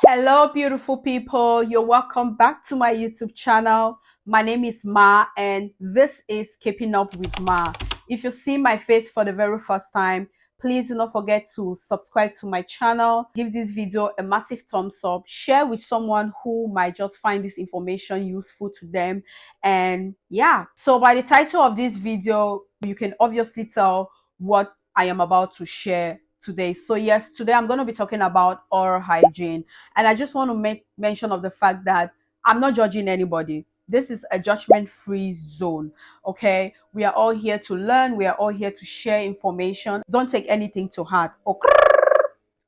Hello, beautiful people. You're welcome back to my YouTube channel. My name is Ma, and this is Keeping Up with Ma. If you see my face for the very first time, please do not forget to subscribe to my channel. Give this video a massive thumbs up. Share with someone who might just find this information useful to them. And yeah, so by the title of this video, you can obviously tell what I am about to share today. So yes, today I'm going to be talking about oral hygiene. And I just want to make mention of the fact that I'm not judging anybody. This is a judgment-free zone, okay? We are all here to learn. We are all here to share information. Don't take anything to heart.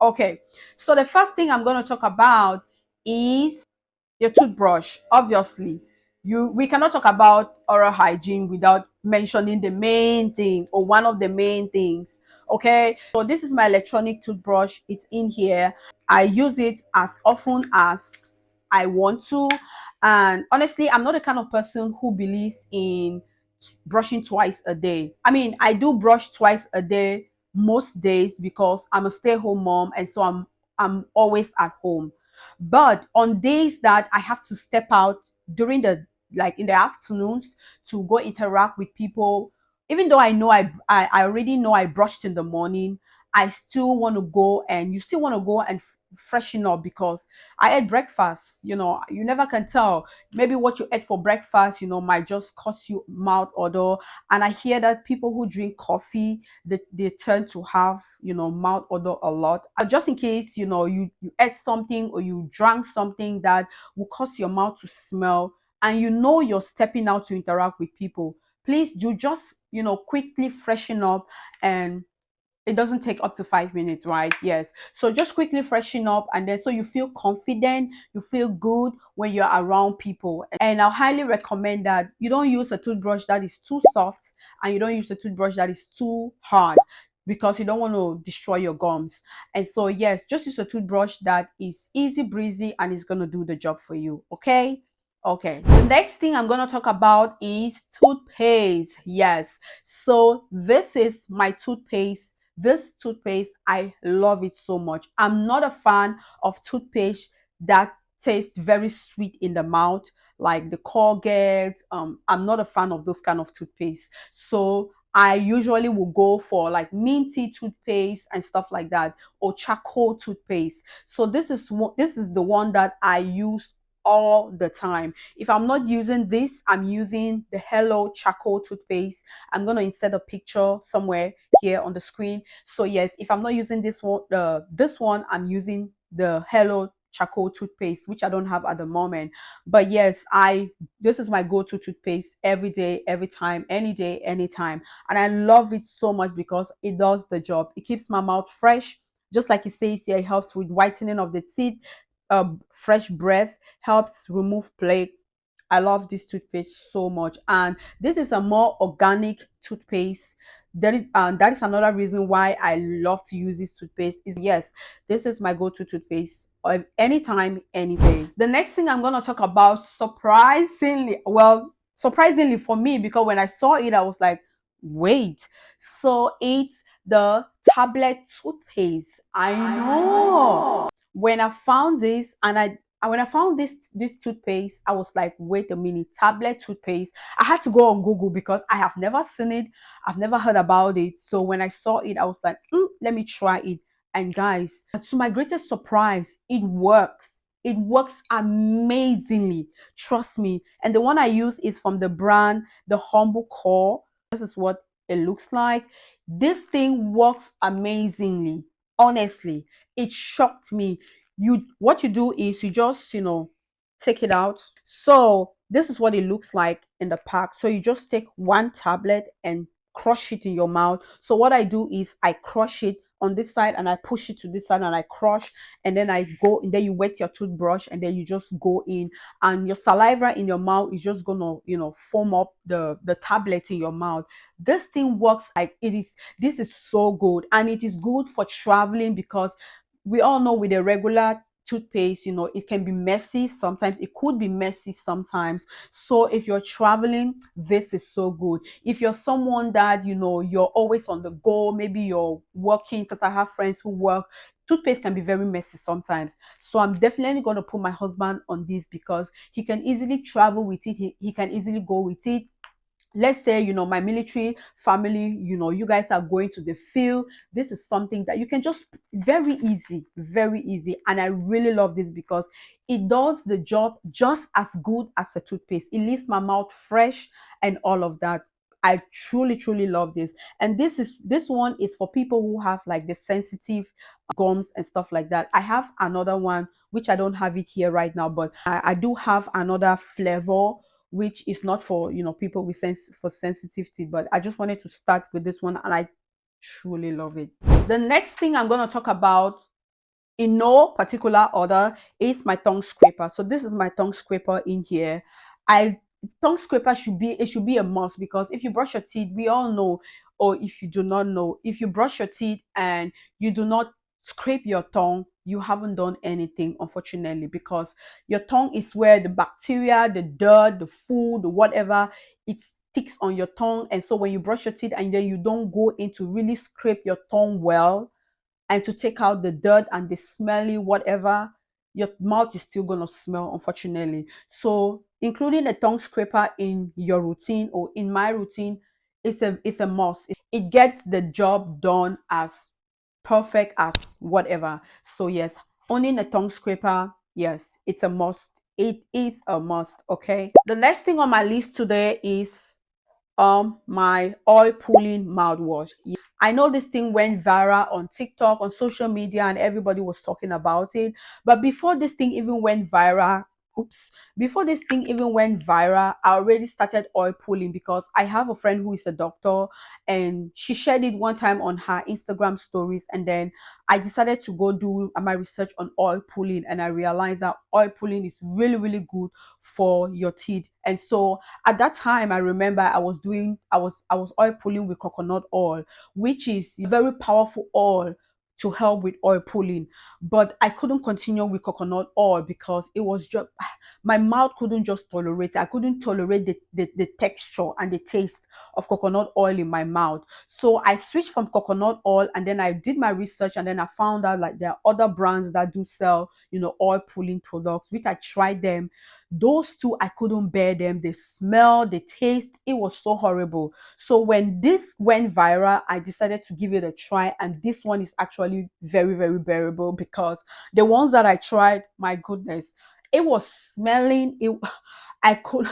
Okay, so the first thing I'm going to talk about is your toothbrush. Obviously, we cannot talk about oral hygiene without mentioning the main thing or one of the main things. Okay, so this is my electronic toothbrush. It's in here. I use it as often as I want to, and honestly, I'm not the kind of person who believes in brushing twice a day. I mean, I do brush twice a day most days because I'm a stay-home mom, and so I'm always at home. But on days that I have to step out during the, like, in the afternoons to go interact with people, even though I already know I brushed in the morning, I still want to go, and you still want to go and freshen up because I ate breakfast. You know, you never can tell. Maybe what you ate for breakfast, might just cause you mouth odor. And I hear that people who drink coffee, they tend to have, mouth odor a lot. Just in case, you ate something or you drank something that will cause your mouth to smell, and you're stepping out to interact with people, please do just, quickly freshen up. And it doesn't take up to 5 minutes, right? Yes. So just quickly freshen up, and then so you feel confident, you feel good when you're around people. And I'll highly recommend that you don't use a toothbrush that is too soft, and you don't use a toothbrush that is too hard, because you don't want to destroy your gums. And so yes, just use a toothbrush that is easy breezy and is going to do the job for you. Okay. Okay, the next thing I'm going to talk about is toothpaste. Yes, so this is my toothpaste. This toothpaste, I love it so much. I'm not a fan of toothpaste that tastes very sweet in the mouth, like the Colgate. I'm not a fan of those kind of toothpaste. So I usually will go for like minty toothpaste and stuff like that, or charcoal toothpaste. So this is the one that I use all the time. If I'm not using this, I'm using the Hello charcoal toothpaste. I'm going to insert a picture somewhere here on the screen. So yes, if I'm not using this one, I'm using the Hello charcoal toothpaste, which I don't have at the moment. But yes, this is my go-to toothpaste every day, every time, any day, anytime. And I love it so much because it does the job. It keeps my mouth fresh. Just like it says here, it helps with whitening of the teeth. Fresh breath, helps remove plaque. I love this toothpaste so much, and this is a more organic toothpaste. That is another reason why I love to use this toothpaste. Is yes, this is my go-to toothpaste anytime, any day. The next thing I'm going to talk about, surprisingly for me, because when I saw it, I was like, wait. So it's the tablet toothpaste. I know. When I found this, when I found this toothpaste, I was like, wait a minute, tablet toothpaste. I had to go on Google because I have never seen it. I've never heard about it. So when I saw it, I was like, let me try it. And guys, to my greatest surprise, it works. It works amazingly. Trust me. And the one I use is from the brand, the Humble Core. This is what it looks like. This thing works amazingly. Honestly, it shocked me. What you do is you just, take it out. So this is what it looks like in the pack. So you just take one tablet and crush it in your mouth. So what I do is I crush it on this side and I push it to this side and I crush, and then I go, and then you wet your toothbrush, and then you just go in, and your saliva in your mouth is just gonna, foam up the tablet in your mouth. This thing works like it is. This is so good, and it is good for traveling because we all know with a regular toothpaste, it can be messy sometimes. It could be messy sometimes. So if you're traveling, this is so good. If you're someone that, you're always on the go, maybe you're working, because I have friends who work, toothpaste can be very messy sometimes. So I'm definitely going to put my husband on this because he can easily travel with it. He can easily go with it. Let's say, my military family, you guys are going to the field. This is something that you can just very easy. And I really love this because it does the job just as good as a toothpaste. It leaves my mouth fresh and all of that. I truly love this. And this one is for people who have like the sensitive gums and stuff like that. I have another one which I don't have it here right now, but I do have another flavor which is not for, people with sensitivity. But I just wanted to start with this one, and I truly love it. The next thing I'm going to talk about, in no particular order, is my tongue scraper. So this is my tongue scraper in here. I Tongue scraper should be a must, because if you brush your teeth, we all know, or if you do not know, if you brush your teeth and you do not scrape your tongue, you haven't done anything, unfortunately, because your tongue is where the bacteria, the dirt, the food, whatever, it sticks on your tongue. And so when you brush your teeth and then you don't go in to really scrape your tongue well, and to take out the dirt and the smelly whatever, your mouth is still going to smell, unfortunately. So including a tongue scraper in your routine, or in my routine, it's a must. It gets the job done as perfect as whatever. So yes, owning a tongue scraper, yes, it's a must. It is a must. Okay, the next thing on my list today is my oil pulling mouthwash. I know this thing went viral on TikTok, on social media, and everybody was talking about it. But before this thing even went viral, before this thing even went viral, I already started oil pulling, because I have a friend who is a doctor, and she shared it one time on her Instagram stories. And then I decided to go do my research on oil pulling, and I realized that oil pulling is really good for your teeth. And so at that time, I remember I was oil pulling with coconut oil, which is a very powerful oil to help with oil pulling. But I couldn't continue with coconut oil because it was just, my mouth couldn't just tolerate it. I couldn't tolerate the texture and the taste of coconut oil in my mouth. So I switched from coconut oil, and then I did my research, and then I found out like there are other brands that do sell, oil pulling products, which I tried them. Those two, I couldn't bear them. The smell, the taste, it was so horrible. So when this went viral, I decided to give it a try. And this one is actually very bearable, because the ones that I tried, my goodness, it was smelling. I could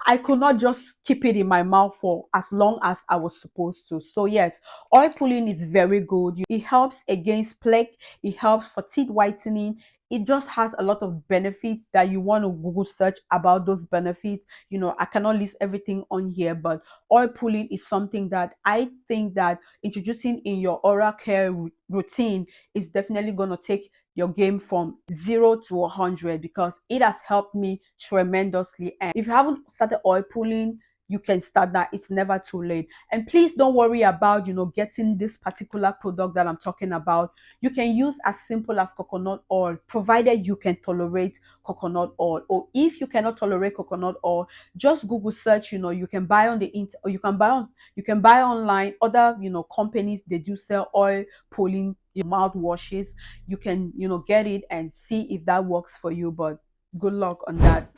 I could not just keep it in my mouth for as long as I was supposed to. So yes, oil pulling is very good. It helps against plaque. It helps for teeth whitening. It just has a lot of benefits that you want to Google search about those benefits. I cannot list everything on here, but oil pulling is something that I think that introducing in your oral care routine is definitely going to take your game from 0 to 100, because it has helped me tremendously. And if you haven't started oil pulling, you can start that. It's never too late. And please don't worry about getting this particular product that I'm talking about. You can use as simple as coconut oil, provided you can tolerate coconut oil. Or if you cannot tolerate coconut oil, just Google search. You can buy on the internet, or you can buy online. Other companies, they do sell oil pulling mouthwashes. You can get it and see if that works for you. But good luck on that.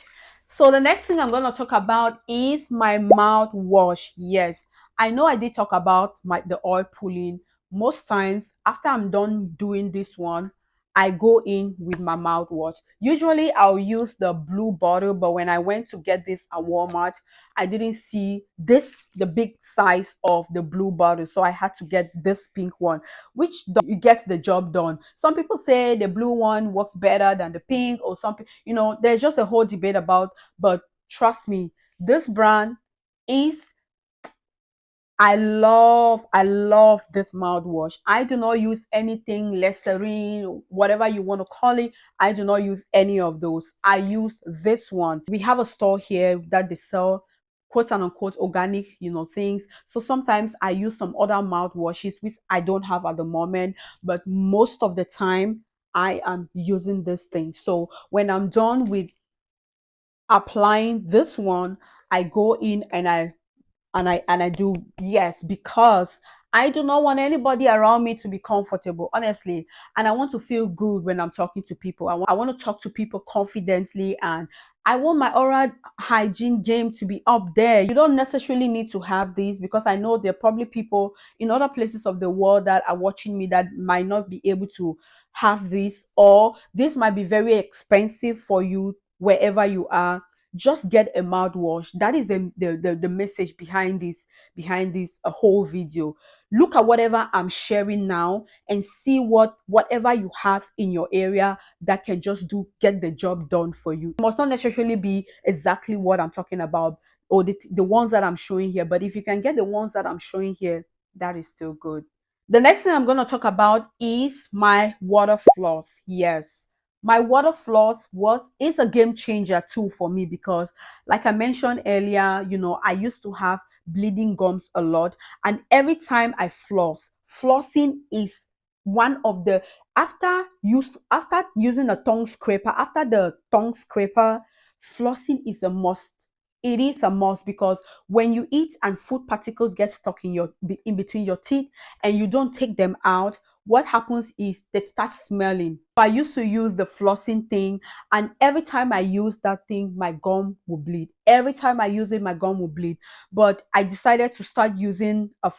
So the next thing I'm going to talk about is my mouthwash. Yes, I know I did talk about the oil pulling. Most times after I'm done doing this one, I go in with my mouthwash. Usually I'll use the blue bottle, but when I went to get this at Walmart, I didn't see the big size of the blue bottle, so I had to get this pink one, which it gets the job done. Some people say the blue one works better than the pink, or something. There's just a whole debate about. But trust me, this brand is, I love this mouthwash. I do not use anything Listerine, whatever you want to call it. I do not use any of those. I use this one. We have a store here that they sell quote and unquote organic, things. So sometimes I use some other mouthwashes which I don't have at the moment, but most of the time I am using this thing. So when I'm done with applying this one, I go in and I do, yes, because I do not want anybody around me to be comfortable, honestly. And I want to feel good when I'm talking to people. I want to talk to people confidently, and I want my oral hygiene game to be up there. You don't necessarily need to have these, because I know there are probably people in other places of the world that are watching me that might not be able to have this, or this might be very expensive for you wherever you are. Just get a mouthwash. That is the message behind this whole video. Look at whatever I'm sharing now and see whatever you have in your area that can just get the job done for you. It must not necessarily be exactly what I'm talking about, or the ones that I'm showing here, but if you can get the ones that I'm showing here, that is still good. The next thing I'm going to talk about is my water floss. Yes, my water floss is a game changer too for me, because like I mentioned earlier, I used to have bleeding gums a lot, and every time I flossing is one of the, after using a tongue scraper, after the tongue scraper, flossing is a must. It is a must, because when you eat and food particles get stuck in between your teeth and you don't take them out, what happens is they start smelling. I used to use the flossing thing, and every time I use that thing, my gum will bleed. Every time I use it, my gum will bleed. But I decided to start using a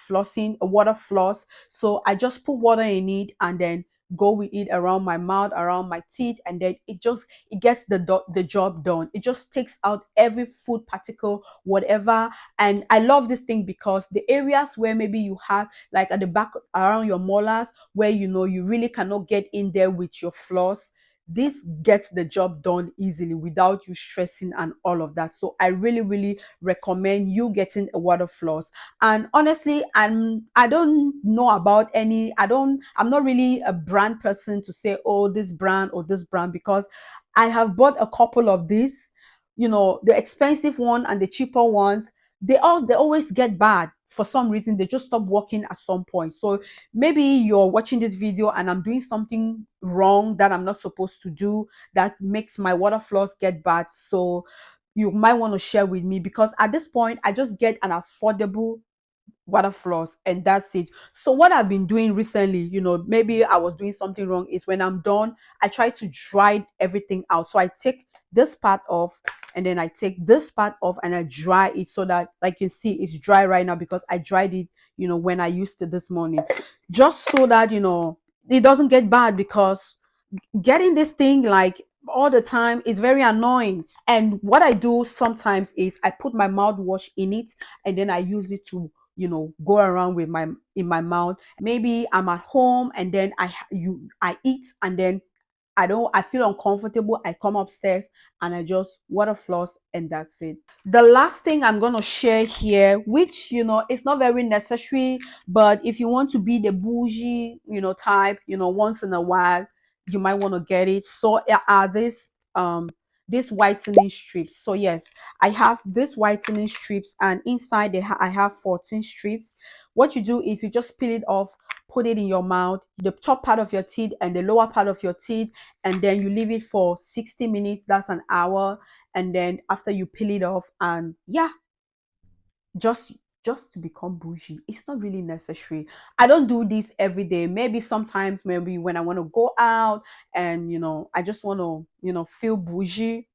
water floss. So I just put water in it and then go with it around my mouth, around my teeth, and then it gets the job done. It just takes out every food particle, whatever. And I love this thing because the areas where maybe you have, like at the back around your molars, where you really cannot get in there with your floss, this gets the job done easily without you stressing and all of that. So I really recommend you getting a water floss. And honestly, I don't know about any, I'm not really a brand person to say, oh, this brand or this brand, because I have bought a couple of these, the expensive one and the cheaper ones. They always get bad for some reason. They just stop working at some point. So maybe you're watching this video and I'm doing something wrong that I'm not supposed to do, that makes my water floss get bad. So you might want to share with me, because at this point I just get an affordable water floss and that's it. So what I've been doing recently, maybe I was doing something wrong, is when I'm done, I try to dry everything out. So I take this part off, and then I take this part off and I dry it, so that, like you see, it's dry right now because I dried it, when I used it this morning, just so that it doesn't get bad, because getting this thing like all the time is very annoying. And what I do sometimes is I put my mouthwash in it, and then I use it to go around with my in my mouth. Maybe I'm at home and then I eat, and then I feel uncomfortable, I come upstairs and I just water floss, and that's it. The last thing I'm going to share here, which it's not very necessary, but if you want to be the bougie type, once in a while you might want to get it. So are these whitening strips. So yes, I have this whitening strips, and inside I have 14 strips. What you do is you just peel it off, put it in your mouth, the top part of your teeth and the lower part of your teeth, and then you leave it for 60 minutes. That's an hour. And then after you peel it off, and yeah, just to become bougie. It's not really necessary. I don't do this every day. Maybe sometimes, maybe when I want to go out and I just want to feel bougie,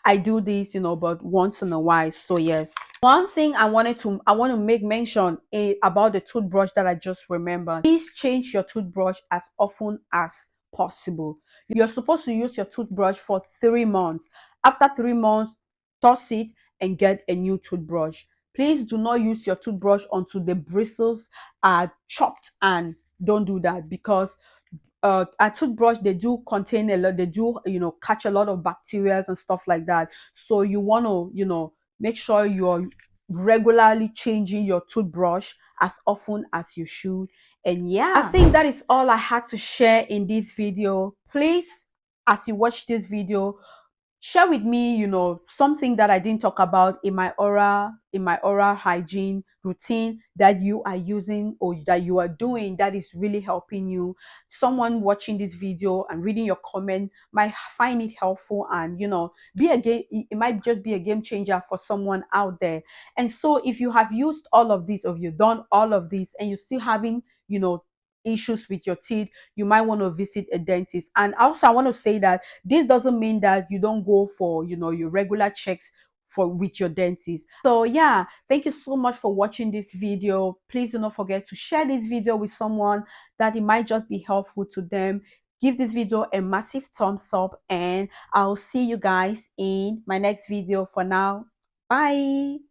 I do this, but once in a while. So yes. One thing I want to make mention about the toothbrush that I just remembered. Please change your toothbrush as often as possible. You're supposed to use your toothbrush for 3 months. After 3 months, toss it and get a new toothbrush. Please do not use your toothbrush until the bristles are chopped, and don't do that, because a toothbrush, they do contain a lot, they do catch a lot of bacteria and stuff like that. So you want to make sure you're regularly changing your toothbrush as often as you should. And yeah, I think that is all I had to share in this video. Please, as you watch this video, share with me, something that I didn't talk about in my oral hygiene routine that you are using or that you are doing that is really helping you. Someone watching this video and reading your comment might find it helpful, and be a game it might just be a game changer for someone out there. And so if you have used all of this, or you've done all of this and you're still having, issues with your teeth, you might want to visit a dentist. And also, I want to say that this doesn't mean that you don't go for, your regular checks for with your dentist. So yeah, thank you so much for watching this video. Please do not forget to share this video with someone that it might just be helpful to them. Give this video a massive thumbs up, and I'll see you guys in my next video. For now, bye.